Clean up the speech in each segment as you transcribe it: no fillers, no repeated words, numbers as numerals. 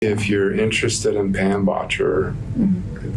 If you're interested in Pam Bodtcher,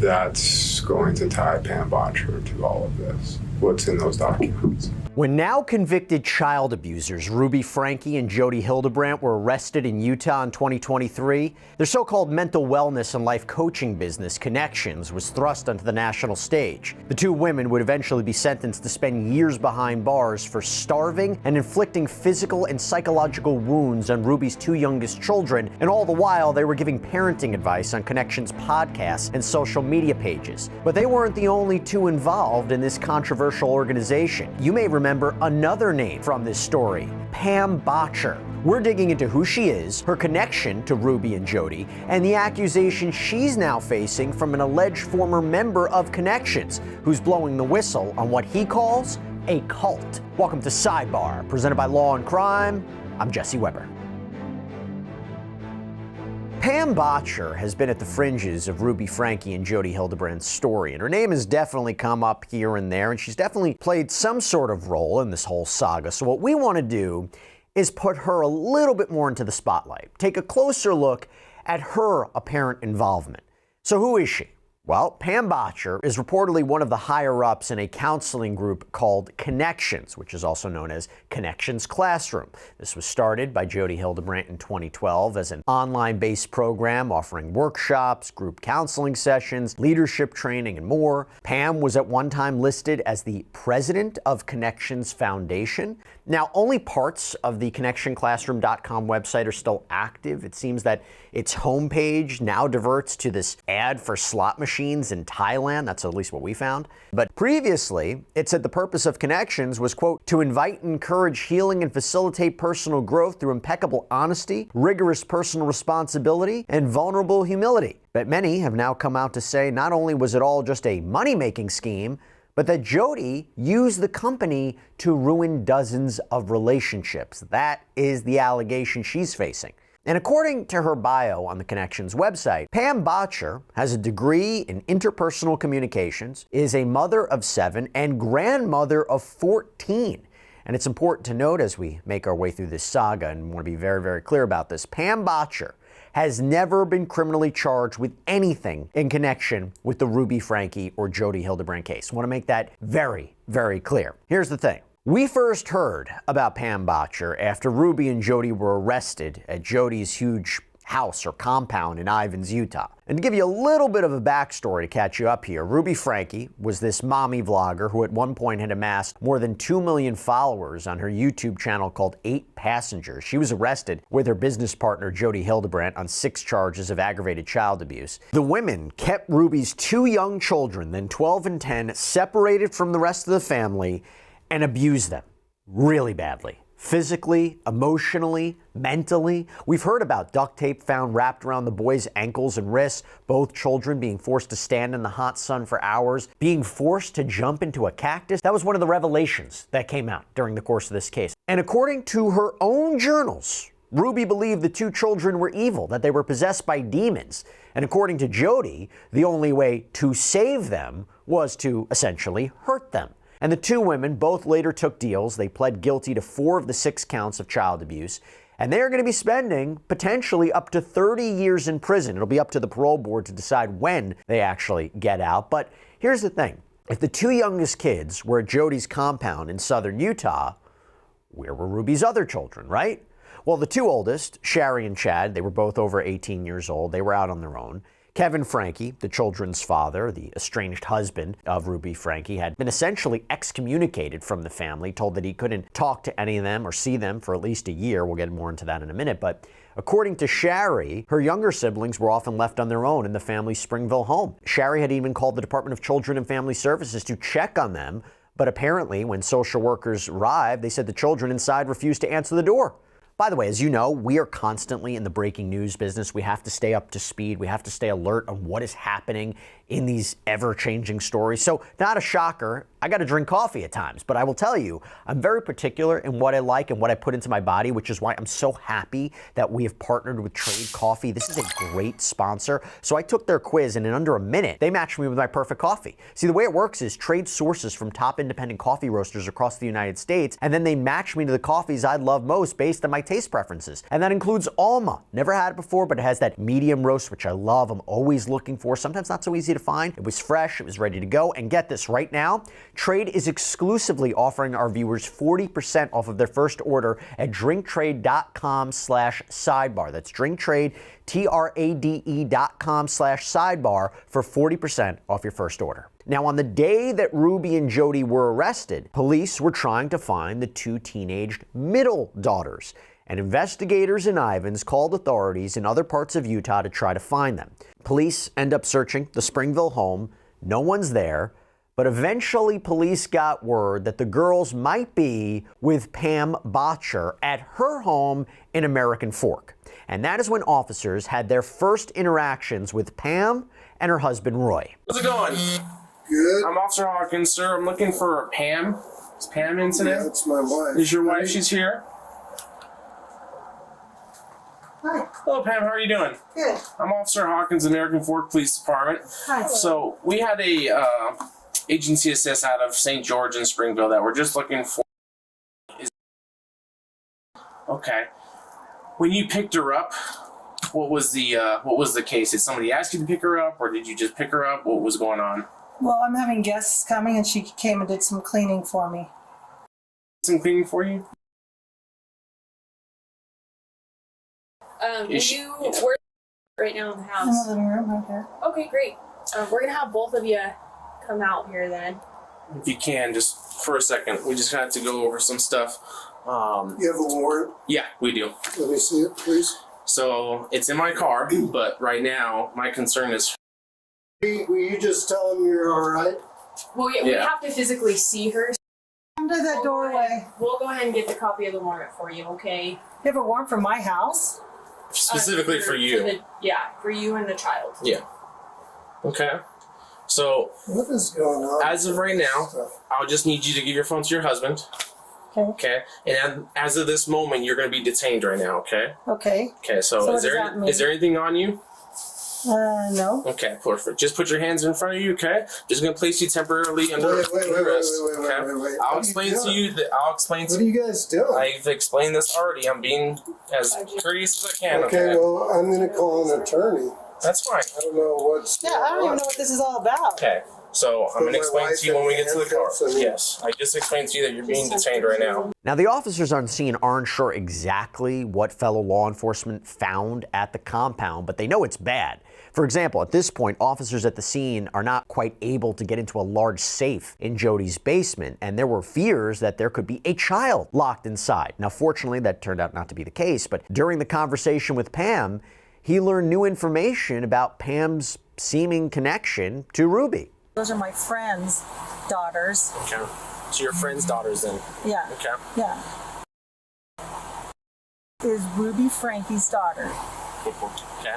that's going to tie Pam Bodtcher to all of this. What's in those documents? When now convicted child abusers Ruby Franke and Jodi Hildebrandt were arrested in Utah in 2023, their so-called mental wellness and life coaching business, ConneXions, was thrust onto the national stage. The two women would eventually be sentenced to spend years behind bars for starving and inflicting physical and psychological wounds on Ruby's two youngest children, and all the while they were giving parenting advice on ConneXions podcasts and social media pages. But they weren't the only two involved in this controversial organization. You may remember another name from this story, Pam Bodtcher. We're digging into who she is, her connection to Ruby and Jodi, and the accusation she's now facing from an alleged former member of ConneXions, who's blowing the whistle on what he calls a cult. Welcome to Sidebar, presented by Law&Crime. I'm Jesse Weber. Pam Bodtcher has been at the fringes of Ruby Franke and Jodi Hildebrandt's story, and her name has definitely come up here and there, and she's definitely played some sort of role in this whole saga. So what we want to do is put her a little bit more into the spotlight, take a closer look at her apparent involvement. So who is she? Well, Pam Bodtcher is reportedly one of the higher-ups in a counseling group called ConneXions, which is also known as ConneXions Classroom. This was started by Jodi Hildebrandt in 2012 as an online-based program offering workshops, group counseling sessions, leadership training, and more. Pam was at one time listed as the president of ConneXions Foundation. Now, only parts of the ConneXionClassroom.com website are still active. It seems that its homepage now diverts to this ad for slot machines in Thailand. That's at least what we found. But previously, it said the purpose of ConneXions was, quote, to invite and encourage healing and facilitate personal growth through impeccable honesty, rigorous personal responsibility, and vulnerable humility. But many have now come out to say not only was it all just a money-making scheme, but that Jodi used the company to ruin dozens of relationships. That is the allegation she's facing. And according to her bio on the ConneXions website, Pam Bodtcher has a degree in interpersonal communications, is a mother of 7, and grandmother of 14. And it's important to note as we make our way through this saga, and want to be very, very clear about this, Pam Bodtcher has never been criminally charged with anything in connection with the Ruby Franke or Jodi Hildebrandt case. I want to make that very, very clear. Here's the thing. We first heard about Pam Bodtcher after Ruby and Jodi were arrested at Jodi's huge house or compound in Ivins, Utah. And to give you a little bit of a backstory to catch you up here, Ruby Franke was this mommy vlogger who at one point had amassed more than 2 million followers on her YouTube channel called 8 Passengers. She was arrested with her business partner Jodi Hildebrandt on 6 charges of aggravated child abuse. The women kept Ruby's 2 young children, then 12 and 10, separated from the rest of the family and abused them really badly. Physically, emotionally, mentally. We've heard about duct tape found wrapped around the boys' ankles and wrists, both children being forced to stand in the hot sun for hours, being forced to jump into a cactus. That was one of the revelations that came out during the course of this case. And according to her own journals, Ruby believed the 2 children were evil, that they were possessed by demons. And according to Jodi, the only way to save them was to essentially hurt them. And the 2 women both later took deals. They pled guilty to 4 of the 6 counts of child abuse. And they're going to be spending potentially up to 30 years in prison. It'll be up to the parole board to decide when they actually get out. But here's the thing. If the 2 youngest kids were at Jodi's compound in southern Utah, where were Ruby's other children, right? Well, the 2 oldest, Shari and Chad, they were both over 18 years old. They were out on their own. Kevin Franke, the children's father, the estranged husband of Ruby Franke, had been essentially excommunicated from the family, told that he couldn't talk to any of them or see them for at least a year. We'll get more into that in a minute. But according to Shari, her younger siblings were often left on their own in the family's Springville home. Shari had even called the Department of Children and Family Services to check on them, but apparently when social workers arrived, they said the children inside refused to answer the door. By the way, as you know, we are constantly in the breaking news business. We have to stay up to speed. We have to stay alert on what is happening in these ever-changing stories. So not a shocker, I gotta drink coffee at times, but I will tell you, I'm very particular in what I like and what I put into my body, which is why I'm so happy that we have partnered with Trade Coffee. This is a great sponsor. So I took their quiz, and in under a minute, they matched me with my perfect coffee. See, the way it works is Trade sources from top independent coffee roasters across the United States, and then they match me to the coffees I love most based on my taste preferences. And that includes Alma. Never had it before, but it has that medium roast, which I love. I'm always looking for. Sometimes not so easy to find. It was fresh, it was ready to go, and get this, right now, Trade is exclusively offering our viewers 40% off of their first order at drinktrade.com/sidebar. That's drinktrade, TRADE.com/sidebar for 40% off your first order. Now, on the day that Ruby and Jodi were arrested, police were trying to find the two teenaged middle daughters, and investigators in Ivins called authorities in other parts of Utah to try to find them. Police end up searching the Springville home. No one's there. But eventually, police got word that the girls might be with Pam Bodtcher at her home in American Fork. And that is when officers had their first interactions with Pam and her husband, Roy. How's it going? Good. I'm Officer Hawkins, sir. I'm looking for Pam. Is Pam in today? Yeah, that's my wife. Is your wife? She's here? Hi. Hello, Pam. How are you doing? Good. I'm Officer Hawkins, American Fork Police Department. Hi. So, we had a agency assist out of St. George in Springville that we're just looking for. Okay. When you picked her up, what was the case? Did somebody ask you to pick her up, or did you just pick her up? What was going on? Well, I'm having guests coming, and she came and did some cleaning for me. Some cleaning for you? You work right now in the In house. the living room, right there. Okay, great. We're gonna have both of you come out here then. If you can, just for a second, we just have to go over some stuff. You have a warrant? Yeah, we do. Let me see it, please. So it's in my car, but right now my concern is. Will you just tell them you're all right? Well, yeah, we Yeah. have to physically see her. Come to that doorway. We'll go ahead and get the copy of the warrant for you, okay? You have a warrant for my house? Specifically for you. For you and the child. Yeah. Okay. So What is going on? as of right now, I'll just need you to give your phone to your husband. Okay. Okay. And as of this moment, you're going to be detained right now. Okay. Okay. Okay. So, So what is does that mean? there anything on you? No. Okay. Perfect. Just put your hands in front of you. Okay. Just going to place you temporarily under Wait. arrest. Wait. Okay. I'll What are explain you to doing? you that I'll explain What to are you guys doing? I've explained this already. I'm being as courteous as I can. Okay, well, I'm going to call an attorney. That's fine. I don't know what's Yeah, I don't even know what this is all about. Okay. So I'm going to my explain wife to you when we in get to the car. handcuffs and- Yes. I just explained to you that you're being detained right now. Now, the officers on scene aren't sure exactly what fellow law enforcement found at the compound, but they know it's bad. For example, at this point, officers at the scene are not quite able to get into a large safe in Jodi's basement, and there were fears that there could be a child locked inside. Now, fortunately, that turned out not to be the case, but during the conversation with Pam, he learned new information about Pam's seeming connection to Ruby. Those are my friends' daughters. Okay. So your friend's daughter's then. Yeah. Okay. Yeah. Is Ruby Franke's daughter. Okay.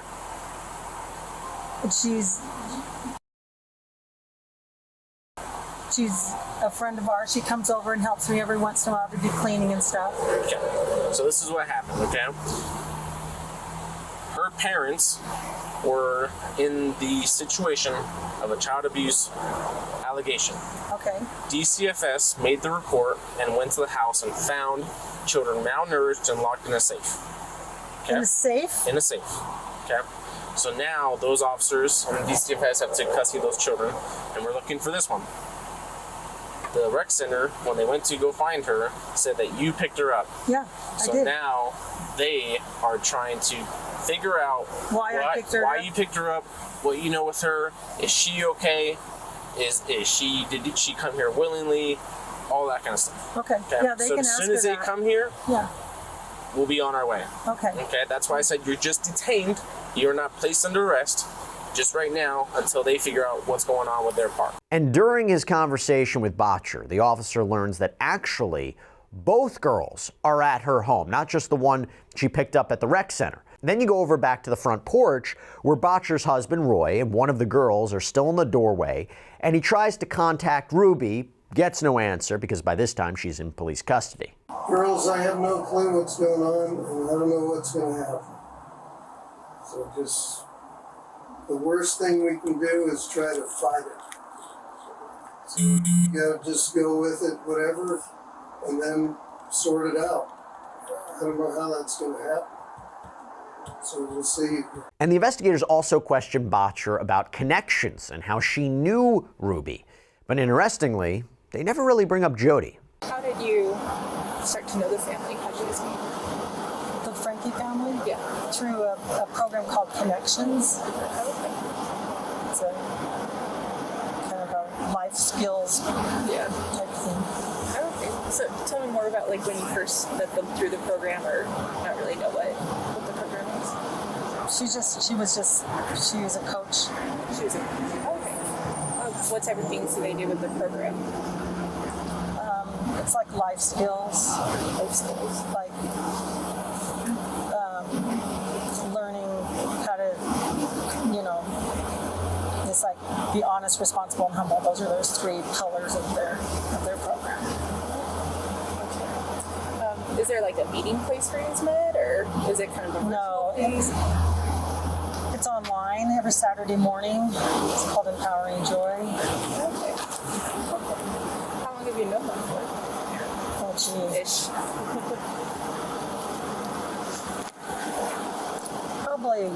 And she's a friend of ours. She comes over and helps me every once in a while to do cleaning and stuff. Okay. So this is what happened, okay? Her parents were in the situation of a child abuse allegation. Okay. DCFS made the report and went to the house and found children malnourished and locked in a safe. Okay? In the safe? In a safe. Okay? So now those officers and DCFS have to take custody of those children, and we're looking for this one. The rec center, when they went to go find her, said that you picked her up. Yeah, So I did. now they are trying to figure out Why you picked her up, what you know with her. Is she okay? Did she come here willingly? All that kind of stuff. Okay. Okay. Yeah, they so can as ask soon her as they that. come here, Yeah. we'll be on our way. Okay. Okay. That's why I said you're just detained. You're not placed under arrest just right now until they figure out what's going on with their part. And during his conversation with Bodtcher, the officer learns that actually both girls are at her home, not just the one she picked up at the rec center. Then you go over back to the front porch where Bodtcher's husband, Roy, and one of the girls are still in the doorway, and he tries to contact Ruby, gets no answer because by this time she's in police custody. Girls, I have no clue what's going on, and I don't know what's going to happen. So just, the worst thing we can do is try to fight it. So you gotta just go with it, whatever, and then sort it out. I don't know how that's going to happen. So we'll see. And the investigators also questioned Bodtcher about ConneXions and how she knew Ruby. But interestingly, they never really bring up Jodi. How did you start to know the family? How did you guys meet? The Franke family? Yeah. Through a program called ConneXions. It's a kind of a life skills type thing. Okay. So tell me more about like when you first met them through the program, or not really know what the program is. She was a coach. She was okay. What type of things do they do with the program? It's like life skills. Like learning how to, it's like be honest, responsible, and humble. Those are those three pillars of their program. Is there like a meeting place for you guys met, or is it kind of a No, it's online every Saturday morning. It's called Empowering Joy. Okay. How long have you known them for? Oh, gee. Ish. Probably,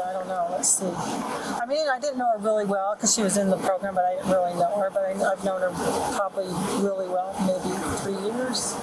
I don't know. Let's see. I mean, I didn't know her really well because she was in the program, but I didn't really know her. But I've known her probably really well, maybe 3 years.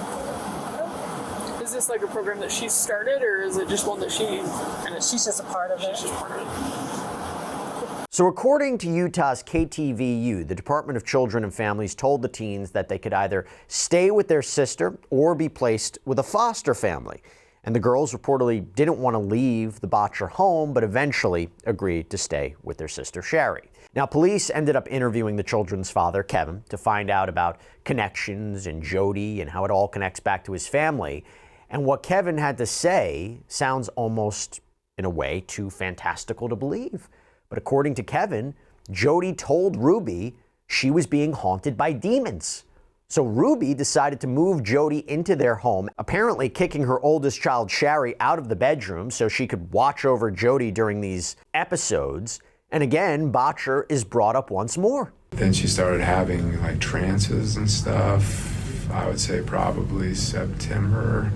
Is this like a program that she started, or is it just one that she kind of... She's just a part of it. She's just part of it. So according to Utah's KTVU, the Department of Children and Families told the teens that they could either stay with their sister or be placed with a foster family. And the girls reportedly didn't want to leave the Bodtcher home, but eventually agreed to stay with their sister, Sherry. Now, police ended up interviewing the children's father, Kevin, to find out about ConneXions and Jodi and how it all connects back to his family. And what Kevin had to say sounds almost, in a way, too fantastical to believe. But according to Kevin, Jodi told Ruby she was being haunted by demons. So Ruby decided to move Jodi into their home, apparently kicking her oldest child, Sherry, out of the bedroom so she could watch over Jodi during these episodes. And again, Bodtcher is brought up once more. Then she started having like trances and stuff, I would say probably September,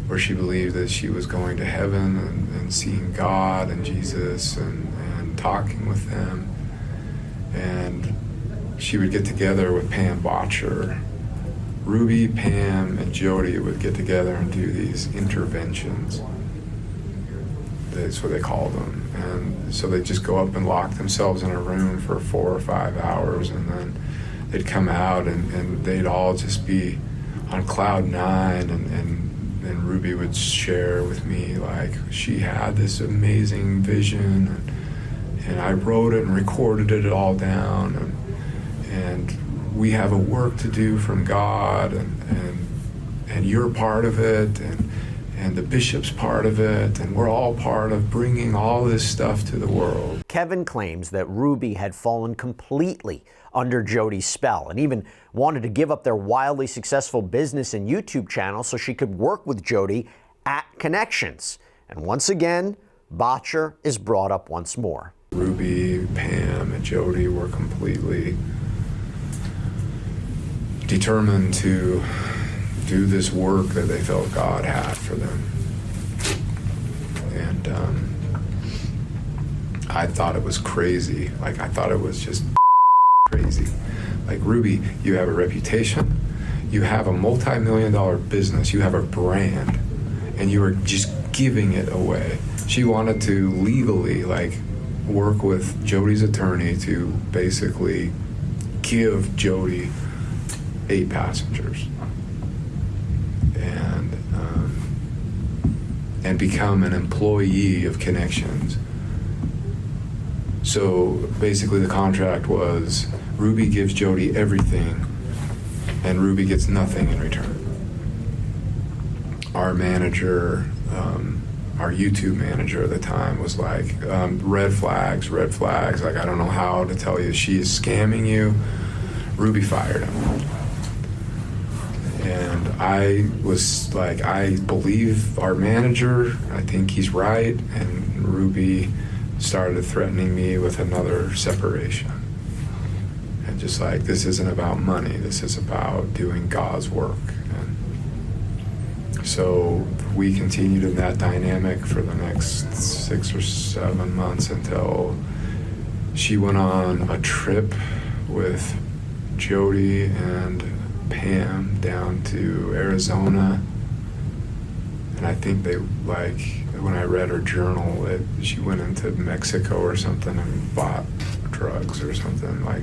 where she believed that she was going to heaven and seeing God and Jesus and talking with them. And she would get together with Pam Bodtcher. Ruby, Pam, and Jodi would get together and do these interventions. That's what they called them. And so they'd just go up and lock themselves in a room for 4 or 5 hours, and then they'd come out and they'd all just be on cloud 9, and Ruby would share with me like she had this amazing vision, and I wrote it and recorded it all down, and we have a work to do from God, and you're part of it, and the bishop's part of it, and we're all part of bringing all this stuff to the world. Kevin claims that Ruby had fallen completely under Jodi's spell and even wanted to give up their wildly successful business and YouTube channel so she could work with Jodi at ConneXions. And once again, Bodtcher is brought up once more. Ruby, Pam, and Jodi were completely determined to do this work that they felt God had for them. And I thought it was crazy. Like, I thought it was just crazy. Like, Ruby, you have a reputation, you have a multi-million-dollar business, you have a brand, and you are just giving it away. She wanted to legally, like, work with Jodi's attorney to basically give Jodi 8 passengers and become an employee of ConneXions. So basically the contract was Ruby gives Jodi everything and Ruby gets nothing in return. Our manager our YouTube manager at the time was like, red flags, like, I don't know how to tell you, she is scamming you. Ruby fired him. And I was like, I believe our manager, I think he's right. And Ruby started threatening me with another separation. And just like, this isn't about money, this is about doing God's work. And so we continued in that dynamic for the next 6 or 7 months until she went on a trip with Jodi and Pam down to Arizona. And I think they, like, when I read her journal, she went into Mexico or something and bought drugs or something, like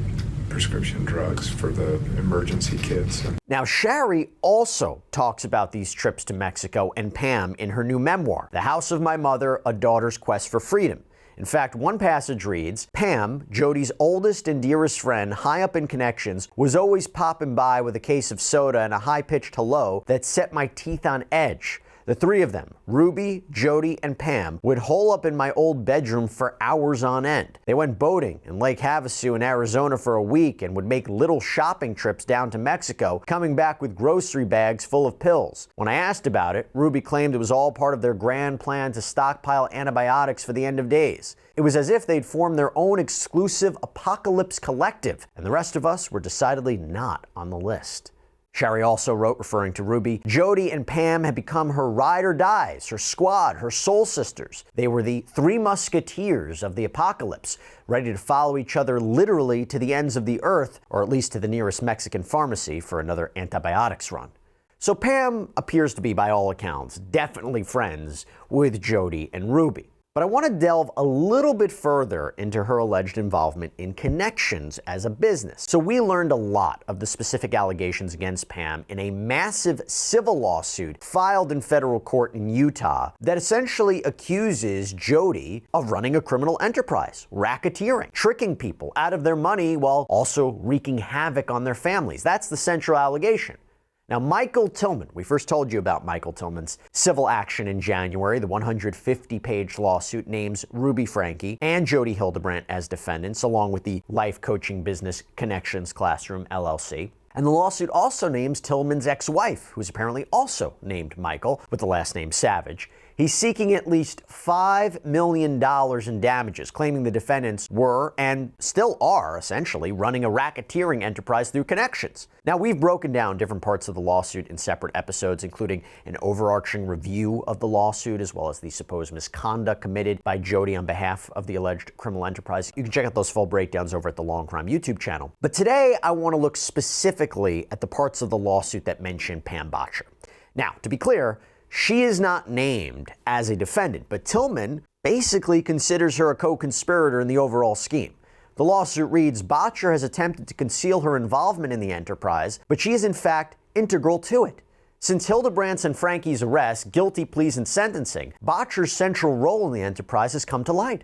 prescription drugs for the emergency kits. Now, Shari also talks about these trips to Mexico and Pam in her new memoir, The House of My Mother, A Daughter's Quest for Freedom. In fact, one passage reads, Pam, Jodi's oldest and dearest friend, high up in ConneXions, was always popping by with a case of soda and a high-pitched hello that set my teeth on edge. The three of them, Ruby, Jodi, and Pam, would hole up in my old bedroom for hours on end. They went boating in Lake Havasu in Arizona for a week and would make little shopping trips down to Mexico, coming back with grocery bags full of pills. When I asked about it, Ruby claimed it was all part of their grand plan to stockpile antibiotics for the end of days. It was as if they'd formed their own exclusive apocalypse collective, and the rest of us were decidedly not on the list. Shari also wrote, referring to Ruby, Jodi and Pam had become her ride or dies, her squad, her soul sisters. They were the three musketeers of the apocalypse, ready to follow each other literally to the ends of the earth, or at least to the nearest Mexican pharmacy for another antibiotics run. So Pam appears to be, by all accounts, definitely friends with Jodi and Ruby. But I want to delve a little bit further into her alleged involvement in ConneXions as a business. So we learned a lot of the specific allegations against Pam in a massive civil lawsuit filed in federal court in Utah that essentially accuses Jodi of running a criminal enterprise, racketeering, tricking people out of their money while also wreaking havoc on their families. That's the central allegation. Now, Michael Tillman, we first told you about Michael Tillman's civil action in January. The 150-page lawsuit names Ruby Franke and Jodi Hildebrandt as defendants, along with the life coaching business ConneXions Classroom, LLC. And the lawsuit also names Tillman's ex-wife, who's apparently also named Michael, with the last name Savage. He's seeking at least $5 million in damages, claiming the defendants were, and still are, essentially, running a racketeering enterprise through ConneXions. Now, we've broken down different parts of the lawsuit in separate episodes, including an overarching review of the lawsuit, as well as the supposed misconduct committed by Jodi on behalf of the alleged criminal enterprise. You can check out those full breakdowns over at the Law&Crime YouTube channel. But today, I want to look specifically at the parts of the lawsuit that mention Pam Bodtcher. Now, to be clear, she is not named as a defendant, but Tillman basically considers her a co-conspirator in the overall scheme. The lawsuit reads, Bodtcher has attempted to conceal her involvement in the enterprise, but she is in fact integral to it. Since Hildebrandt's and Franke's arrest, guilty pleas, and sentencing, Bodtcher's central role in the enterprise has come to light.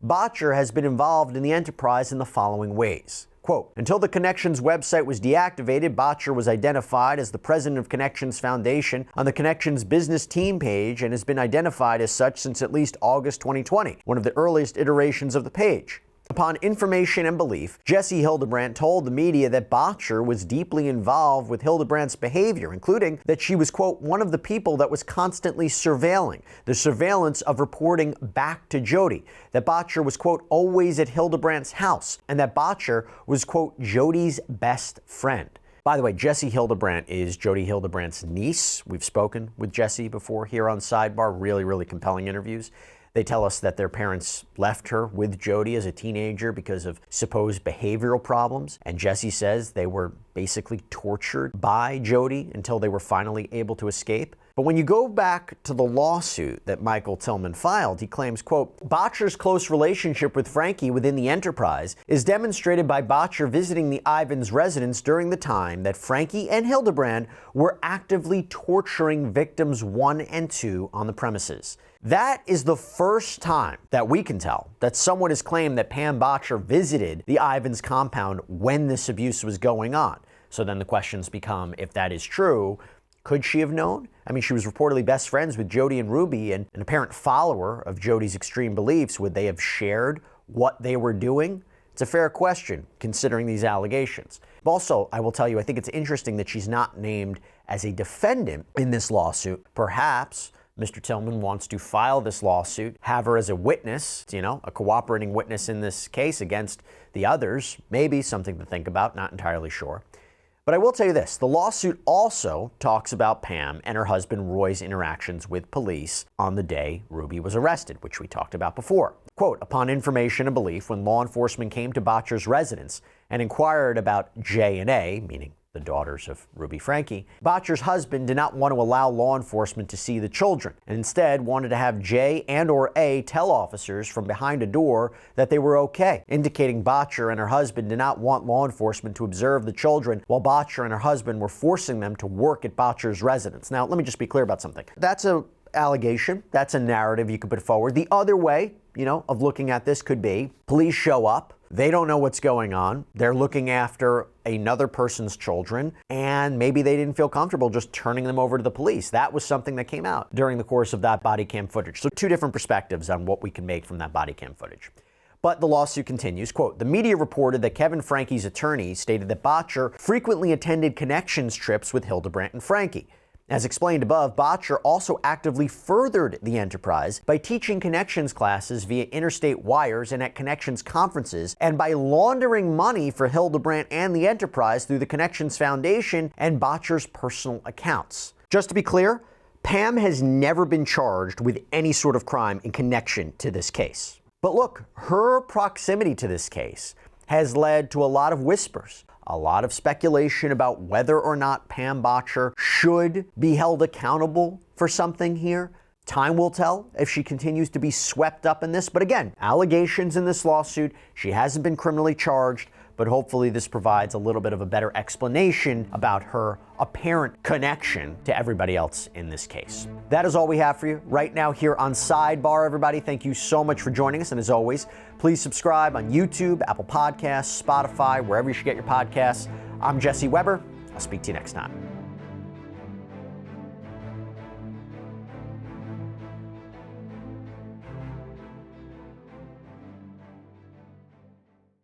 Bodtcher has been involved in the enterprise in the following ways. Quote, until the ConneXions website was deactivated, Bodtcher was identified as the president of ConneXions Foundation on the ConneXions business team page and has been identified as such since at least August 2020, one of the earliest iterations of the page. Upon information and belief, Jesse Hildebrandt told the media that Bodtcher was deeply involved with Hildebrandt's behavior, including that she was, quote, one of the people that was constantly surveilling, the surveillance of reporting back to Jodi, that Bodtcher was, quote, always at Hildebrandt's house, and that Bodtcher was, quote, Jodi's best friend. By the way, Jessie Hildebrandt is Jodi Hildebrandt's niece. We've spoken with Jessie before here on Sidebar. Really, really compelling interviews. They tell us that their parents left her with Jodi as a teenager because of supposed behavioral problems. And Jessie says they were basically tortured by Jodi until they were finally able to escape. But when you go back to the lawsuit that Michael Tillman filed, he claims, quote, Bodtcher's close relationship with Franke within the enterprise is demonstrated by Bodtcher visiting the Ivins residence during the time that Franke and Hildebrandt were actively torturing victims 1 and 2 on the premises. That is the first time that we can tell that someone has claimed that Pam Bodtcher visited the Ivins compound when this abuse was going on. So then the questions become, if that is true, Could she have known? I mean, she was reportedly best friends with Jodi and Ruby and an apparent follower of Jodi's extreme beliefs. Would they have shared what they were doing? It's a fair question, considering these allegations. Also, I will tell you, I think it's interesting that she's not named as a defendant in this lawsuit. Perhaps Mr. Tillman wants to file this lawsuit, have her as a witness, a cooperating witness in this case against the others. Maybe something to think about, not entirely sure. But I will tell you this, the lawsuit also talks about Pam and her husband Roy's interactions with police on the day Ruby was arrested, which we talked about before. Quote, upon information and belief, when law enforcement came to Bodtcher's residence and inquired about J and A, meaning the daughters of Ruby Franke, Bodtcher's husband did not want to allow law enforcement to see the children, and instead wanted to have J and or A tell officers from behind a door that they were okay, indicating Bodtcher and her husband did not want law enforcement to observe the children while Bodtcher and her husband were forcing them to work at Bodtcher's residence. Now, let me just be clear about something. That's an allegation. That's a narrative you could put forward. The other way, of looking at this could be police show up. They don't know what's going on. They're looking after another person's children, and maybe they didn't feel comfortable just turning them over to the police. That was something that came out during the course of that body cam footage. So two different perspectives on what we can make from that body cam footage. But the lawsuit continues. Quote, the media reported that Kevin Franke's attorney stated that Bodtcher frequently attended ConneXions trips with Hildebrandt and Franke. As explained above, Bodtcher also actively furthered the enterprise by teaching ConneXions classes via interstate wires and at ConneXions conferences, and by laundering money for Hildebrandt and the enterprise through the ConneXions Foundation and Bodtcher's personal accounts. Just to be clear, Pam has never been charged with any sort of crime in connection to this case. But look, her proximity to this case has led to a lot of whispers, a lot of speculation about whether or not Pam Bodtcher should be held accountable for something here. Time will tell if she continues to be swept up in this. But again, allegations in this lawsuit. She hasn't been criminally charged, but hopefully this provides a little bit of a better explanation about her apparent connection to everybody else in this case. That is all we have for you right now here on Sidebar, everybody. Thank you so much for joining us. And as always, please subscribe on YouTube, Apple Podcasts, Spotify, wherever you should get your podcasts. I'm Jesse Weber. I'll speak to you next time.